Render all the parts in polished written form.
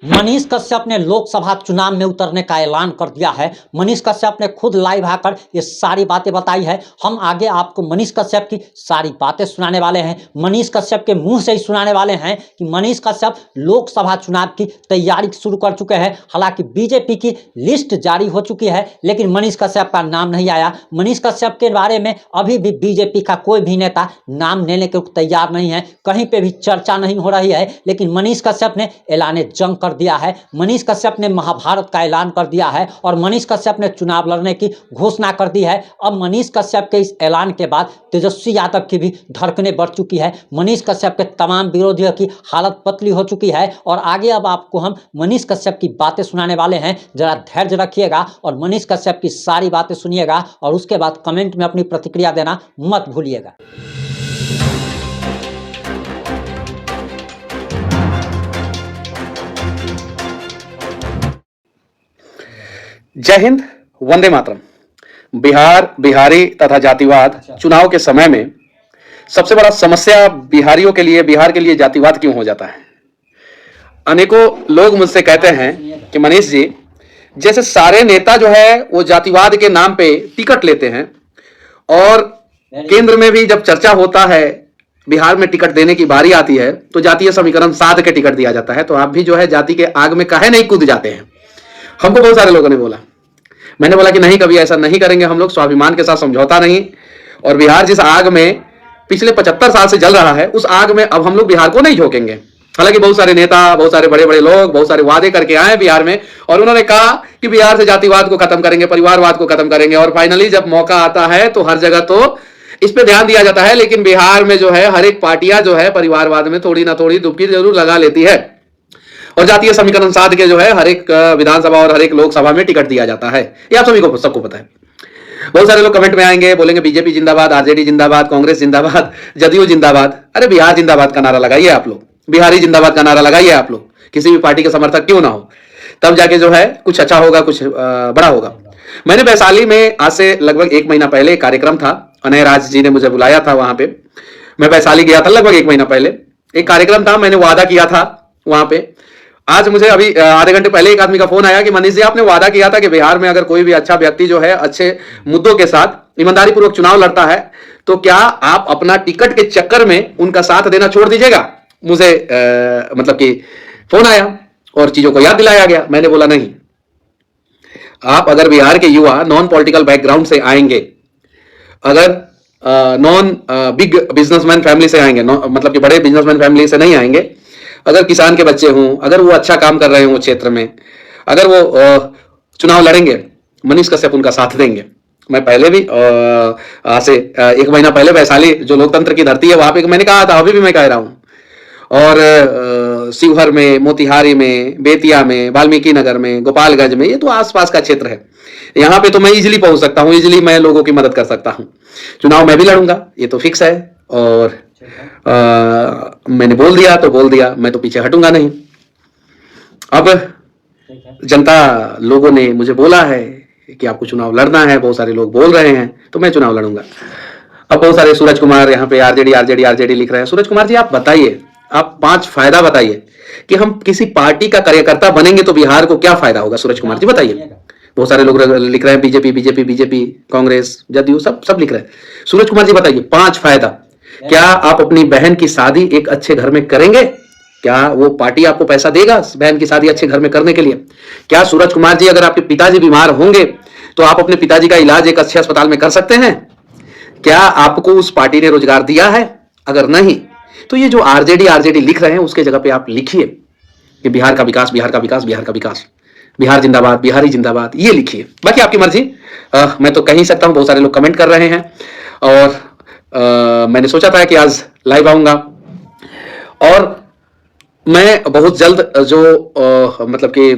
मनीष कश्यप ने लोकसभा चुनाव में उतरने का ऐलान कर दिया है। मनीष कश्यप ने खुद लाइव आकर ये सारी बातें बताई है। हम आगे आपको मनीष कश्यप की सारी बातें सुनाने वाले हैं। मनीष कश्यप के मुंह से ही सुनाने वाले हैं कि मनीष कश्यप लोकसभा चुनाव की तैयारी शुरू कर चुके हैं। हालांकि बीजेपी की लिस्ट जारी हो चुकी है, लेकिन मनीष कश्यप का नाम नहीं आया। मनीष कश्यप के बारे में अभी भी बीजेपी का कोई भी नेता नाम लेने को तैयार नहीं है, कहीं पे भी चर्चा नहीं हो रही है। लेकिन मनीष कश्यप ने ऐलान जंग कर दिया है। मनीष कश्यप ने महाभारत का ऐलान कर दिया है और मनीष कश्यप ने चुनाव लड़ने की घोषणा कर दी है। अब मनीष कश्यप के इस ऐलान के बाद तेजस्वी यादव की भी धड़कनें बढ़ चुकी है। मनीष कश्यप के तमाम विरोधियों की हालत पतली हो चुकी है। और आगे अब आपको हम मनीष कश्यप की बातें सुनाने वाले हैं। जरा धैर्य रखिएगा और मनीष कश्यप की सारी बातें सुनिएगा और उसके बाद कमेंट में अपनी प्रतिक्रिया देना मत भूलिएगा। जय हिंद, वंदे मातरम। बिहार, बिहारी तथा जातिवाद चुनाव के समय में सबसे बड़ा समस्या बिहारियों के लिए, बिहार के लिए जातिवाद क्यों हो जाता है। अनेकों लोग मुझसे कहते हैं कि मनीष जी, जैसे सारे नेता जो है वो जातिवाद के नाम पे टिकट लेते हैं और केंद्र में भी जब चर्चा होता है, बिहार में टिकट देने की बारी आती है तो जातीय समीकरण साध के टिकट दिया जाता है, तो आप भी जो है जाति के आग में काहे नहीं कूद जाते हैं। हमको बहुत सारे लोगों ने बोला। मैंने बोला कि नहीं, कभी ऐसा नहीं करेंगे हम लोग, स्वाभिमान के साथ समझौता नहीं। और बिहार जिस आग में पिछले 75 साल से जल रहा है, उस आग में अब हम लोग बिहार को नहीं झोंकेंगे। हालांकि बहुत सारे नेता, बहुत सारे बड़े बड़े लोग बहुत सारे वादे करके आए बिहार में और उन्होंने कहा कि बिहार से जातिवाद को खत्म करेंगे, परिवारवाद को खत्म करेंगे। और फाइनली जब मौका आता है तो हर जगह तो इस पे ध्यान दिया जाता है, लेकिन बिहार में जो है हर एक पार्टियां जो है परिवारवाद में थोड़ी ना थोड़ी डुबकी जरूर लगा लेती है और जातीय समीकरण साध के जो है हर एक विधानसभा और हर एक लोकसभा में टिकट दिया जाता है। ये आप सभी को सबको पता है। बहुत सारे लोग कमेंट में आएंगे, बोलेंगे बीजेपी जिंदाबाद, आरजेडी जिंदाबाद, कांग्रेस जिंदाबाद, जदयू जिंदाबाद। अरे बिहार जिंदाबाद का नारा लगाइए आप लोग, बिहारी जिंदाबाद का नारा लगाइए आप लोग, किसी भी पार्टी के समर्थक क्यों ना हो, तब जाके जो है कुछ अच्छा होगा, कुछ बड़ा होगा। मैंने वैशाली में आज से लगभग 1 महीना पहले एक कार्यक्रम था, अनय राज जी ने मुझे बुलाया था। वहां पे मैं वैशाली गया था लगभग 1 महीना पहले। एक कार्यक्रम था, मैंने वादा किया था वहां पे। आज मुझे अभी आधे घंटे पहले एक आदमी का फोन आया कि मनीष जी, आपने वादा किया था कि बिहार में अगर कोई भी अच्छा व्यक्ति जो है अच्छे मुद्दों के साथ ईमानदारी पूर्वक चुनाव लड़ता है तो क्या आप अपना टिकट के चक्कर में उनका साथ देना छोड़ दीजिएगा। मुझे मतलब कि फोन आया और चीजों को याद दिलाया गया। मैंने बोला नहीं, आप अगर बिहार के युवा नॉन पॉलिटिकल बैकग्राउंड से आएंगे, अगर नॉन बिग बिजनेसमैन फैमिली से आएंगे, मतलब कि बड़े बिजनेसमैन फैमिली से नहीं आएंगे, अगर किसान के बच्चे हों, अगर वो अच्छा काम कर रहे हों क्षेत्र में, अगर वो चुनाव लड़ेंगे, मनीष कश्यप उनका साथ देंगे। मैं पहले भी आज से 1 महीना पहले वैशाली जो लोकतंत्र की धरती है वहां पे मैंने कहा था, अभी भी मैं कह रहा हूं। और शिवहर में, मोतिहारी में, बेतिया में, वाल्मीकि नगर में, गोपालगंज में, ये तो आसपास का क्षेत्र है। यहाँ पे तो मैं इजिली पहुंच सकता हूँ, इजिली मैं लोगों की मदद कर सकता हूँ। चुनाव मैं भी लड़ूंगा, ये तो फिक्स है। और मैंने बोल दिया तो बोल दिया, मैं तो पीछे हटूंगा नहीं। अब जनता लोगों ने मुझे बोला है कि आपको चुनाव लड़ना है, बहुत सारे लोग बोल रहे हैं, तो मैं चुनाव लड़ूंगा। अब बहुत सारे सूरज कुमार यहाँ पे आरजेडी आरजेडी आरजेडी लिख रहे हैं। सूरज कुमार जी, आप बताइए, आप 5 फायदा बताइए कि हम किसी पार्टी का कार्यकर्ता बनेंगे तो बिहार को क्या फायदा होगा। सूरज कुमार जी बताइए। बहुत सारे लोग लिख रहे हैं BJP BJP BJP, Congress, JDU, सब लिख रहे हैं। सूरज कुमार जी बताइए 5 फायदा। क्या आप अपनी बहन की शादी एक अच्छे घर में करेंगे? क्या वो पार्टी आपको पैसा देगा बहन की शादी अच्छे घर में करने के लिए? क्या सूरज कुमार जी, अगर आपके पिताजी बीमार होंगे तो आप अपने पिताजी का इलाज एक अच्छे अस्पताल में कर सकते हैं? क्या आपको उस पार्टी ने रोजगार दिया है? अगर नहीं तो ये जो आरजेडी आरजेडी लिख रहे हैं उसके जगह पे आप लिखिए कि बिहार का विकास, बिहार का विकास, बिहार का विकास, बिहार जिंदाबाद, बिहारी जिंदाबाद, ये लिखिए। बाकी आपकी मर्जी। मैं तो कह ही सकता हूं। बहुत सारे लोग कमेंट कर रहे हैं और मैंने सोचा था कि आज लाइव आऊंगा और मैं बहुत जल्द जो मतलब कि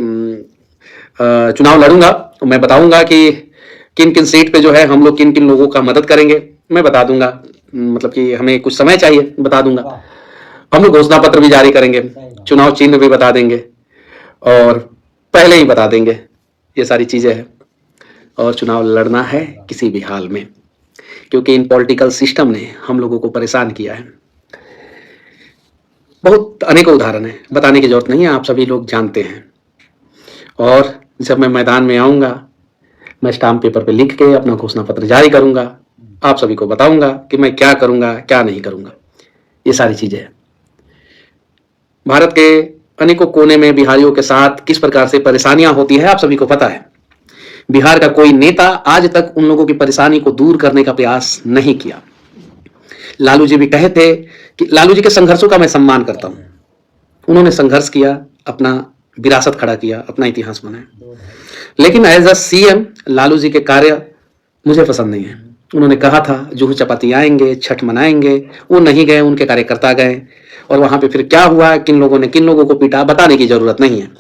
चुनाव लड़ूंगा तो मैं बताऊंगा कि किन किन सीट पे जो है हम लोग किन किन लोगों का मदद करेंगे, मैं बता दूंगा। मतलब कि हमें कुछ समय चाहिए, बता दूंगा। हम लोग घोषणा पत्र भी जारी करेंगे, चुनाव चिन्ह भी बता देंगे और पहले ही बता देंगे, ये सारी चीजें हैं। और चुनाव लड़ना है किसी भी हाल में, क्योंकि इन पॉलिटिकल सिस्टम ने हम लोगों को परेशान किया है। बहुत अनेकों उदाहरण है, बताने की जरूरत नहीं है, आप सभी लोग जानते हैं। और जब मैं मैदान में आऊंगा, मैं स्टाम्प पेपर पे लिख के अपना घोषणा पत्र जारी करूंगा, आप सभी को बताऊंगा कि मैं क्या करूंगा क्या नहीं करूंगा। ये सारी चीजें हैं। भारत के अनेकों कोने में बिहारियों के साथ किस प्रकार से परेशानियां होती है आप सभी को पता है। बिहार का कोई नेता आज तक उन लोगों की परेशानी को दूर करने का प्रयास नहीं किया। लालू जी भी कहे थे कि लालू जी के संघर्षों का मैं सम्मान करता हूं। उन्होंने संघर्ष किया, अपना विरासत खड़ा किया, अपना इतिहास बनाया। लेकिन as a CM Lalu ji के कार्य मुझे पसंद नहीं है। उन्होंने कहा था जुहू चपाती आएंगे, छठ मनाएंगे, वो नहीं गए, उनके कार्यकर्ता गए। और वहां पे फिर क्या हुआ, किन लोगों ने किन लोगों को पीटा, बताने की जरूरत नहीं है।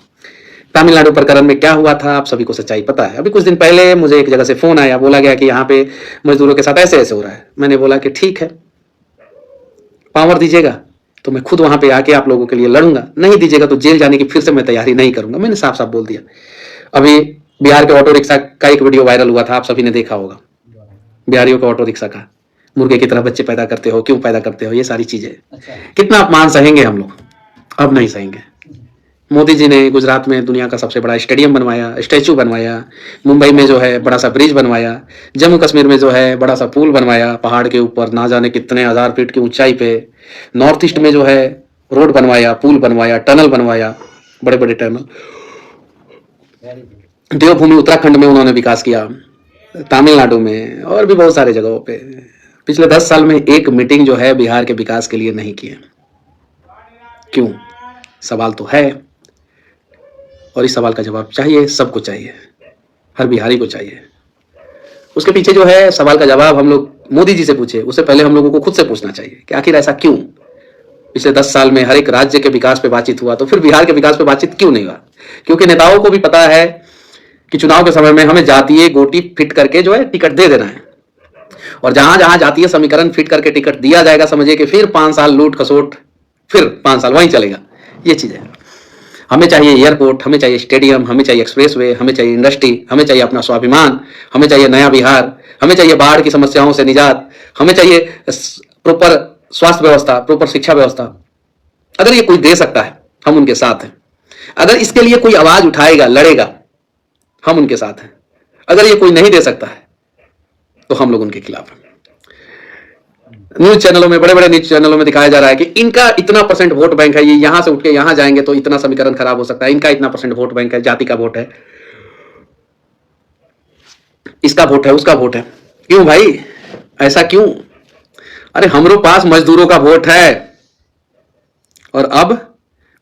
तमिलनाडु प्रकरण में क्या हुआ था आप सभी को सच्चाई पता है। अभी कुछ दिन पहले मुझे एक जगह से फोन आया, बोला गया कि यहाँ पे मजदूरों के साथ ऐसे ऐसे हो रहा है। मैंने बोला कि ठीक है, पावर दीजिएगा तो मैं खुद वहां पे आके आप लोगों के लिए लड़ूंगा, नहीं दीजिएगा तो जेल जाने की फिर से मैं तैयारी नहीं करूंगा। मैंने साफ साफ बोल दिया। अभी बिहार के ऑटो रिक्शा का एक वीडियो वायरल हुआ था, आप सभी ने देखा होगा। बिहारियों के ऑटो रिक्शा का, मुर्गे की तरह बच्चे पैदा करते हो, क्यों पैदा करते हो, ये सारी चीजें। कितना अपमान सहेंगे हम लोग, अब नहीं सहेंगे। मोदी जी ने गुजरात में दुनिया का सबसे बड़ा स्टेडियम बनवाया, स्टैचू बनवाया। मुंबई में जो है बड़ा सा ब्रिज बनवाया। जम्मू कश्मीर में जो है बड़ा सा पुल बनवाया पहाड़ के ऊपर, ना जाने कितने 1000 फीट की ऊंचाई पे। नॉर्थ ईस्ट में जो है रोड बनवाया, पुल बनवाया, टनल बनवाया, बड़े बड़े टनल। देवभूमि उत्तराखंड में उन्होंने विकास किया, तमिलनाडु में और भी बहुत सारे जगहों पे। पिछले 10 साल में एक मीटिंग जो है बिहार के विकास के लिए नहीं की है। क्यों? सवाल तो है, और इस सवाल का जवाब चाहिए, सबको चाहिए, हर बिहारी को चाहिए। उसके पीछे जो है सवाल का जवाब हम लोग मोदी जी से पूछे, उससे पहले हम लोगों को खुद से पूछना चाहिए कि आखिर ऐसा क्यों। पिछले 10 साल में हर एक राज्य के विकास पे बातचीत हुआ, तो फिर बिहार के विकास पे बातचीत क्यों नहीं हुआ? क्योंकि नेताओं को भी पता है कि चुनाव के समय में हमें जातीय गोटी फिट करके जो है टिकट दे देना है, और जहां जहां जातीय समीकरण फिट करके टिकट दिया जाएगा, समझिए कि फिर 5 साल लूट खसोट, फिर 5 साल वहीं चलेगा। ये चीज है। हमें चाहिए एयरपोर्ट, हमें चाहिए स्टेडियम, हमें चाहिए एक्सप्रेसवे, हमें चाहिए इंडस्ट्री, हमें चाहिए अपना स्वाभिमान, हमें चाहिए नया बिहार, हमें चाहिए बाढ़ की समस्याओं से निजात, हमें चाहिए प्रॉपर स्वास्थ्य व्यवस्था, प्रॉपर शिक्षा व्यवस्था। अगर ये कोई दे सकता है, हम उनके साथ हैं। अगर इसके लिए कोई आवाज उठाएगा, लड़ेगा, हम उनके साथ हैं। अगर ये कोई नहीं दे सकता है तो हम लोग उनके खिलाफ हैं। न्यूज चैनलों में, बड़े बड़े न्यूज चैनलों में दिखाया जा रहा है कि इनका इतना % वोट बैंक है, ये यहां से उठ के यहां जाएंगे तो इतना समीकरण खराब हो सकता है, इनका इतना % वोट बैंक है, जाति का वोट है, इसका वोट है, उसका वोट है। क्यों भाई, ऐसा क्यों? अरे हमरो पास मजदूरों का वोट है, और अब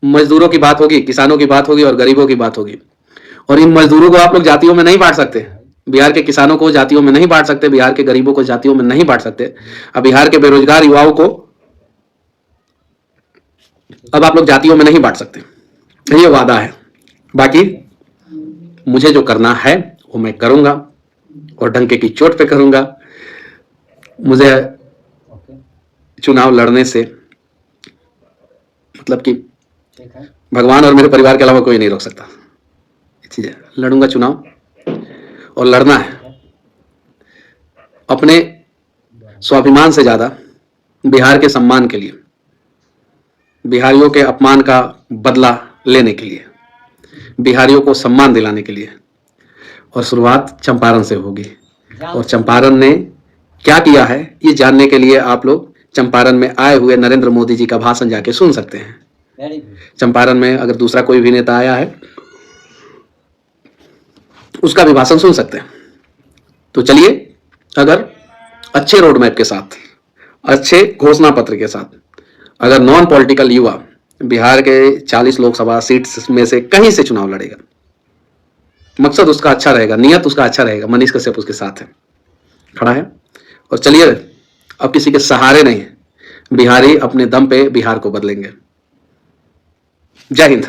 मजदूरों की बात होगी, किसानों की बात होगी और गरीबों की बात होगी। और इन मजदूरों को आप लोग जातियों में नहीं बांट सकते। बिहार के किसानों को जातियों में नहीं बांट सकते, बिहार के गरीबों को जातियों में नहीं बांट सकते। अब बिहार के बेरोजगार युवाओं को अब आप लोग जातियों में नहीं बांट सकते। ये वादा है। बाकी मुझे जो करना है वो मैं करूंगा, और डंके की चोट पे करूंगा। मुझे चुनाव लड़ने से मतलब कि भगवान और मेरे परिवार के अलावा कोई नहीं रोक सकता। चीज है, लड़ूंगा चुनाव, और लड़ना है अपने स्वाभिमान से ज्यादा बिहार के सम्मान के लिए, बिहारियों के अपमान का बदला लेने के लिए, बिहारियों को सम्मान दिलाने के लिए। और शुरुआत चंपारण से होगी, और चंपारण ने क्या किया है ये जानने के लिए आप लोग चंपारण में आए हुए नरेंद्र मोदी जी का भाषण जाके सुन सकते हैं। चंपारण में अगर दूसरा कोई भी नेता आया है उसका भी भाषण सुन सकते हैं। तो चलिए, अगर अच्छे रोड मैप के साथ, अच्छे घोषणा पत्र के साथ, अगर नॉन पॉलिटिकल युवा बिहार के 40 लोकसभा सीट्स में से कहीं से चुनाव लड़ेगा, मकसद उसका अच्छा रहेगा, नियत उसका अच्छा रहेगा, मनीष कश्यप उसके साथ है, खड़ा है। और चलिए, अब किसी के सहारे नहीं, बिहारी अपने दम पे बिहार को बदलेंगे। जय हिंद।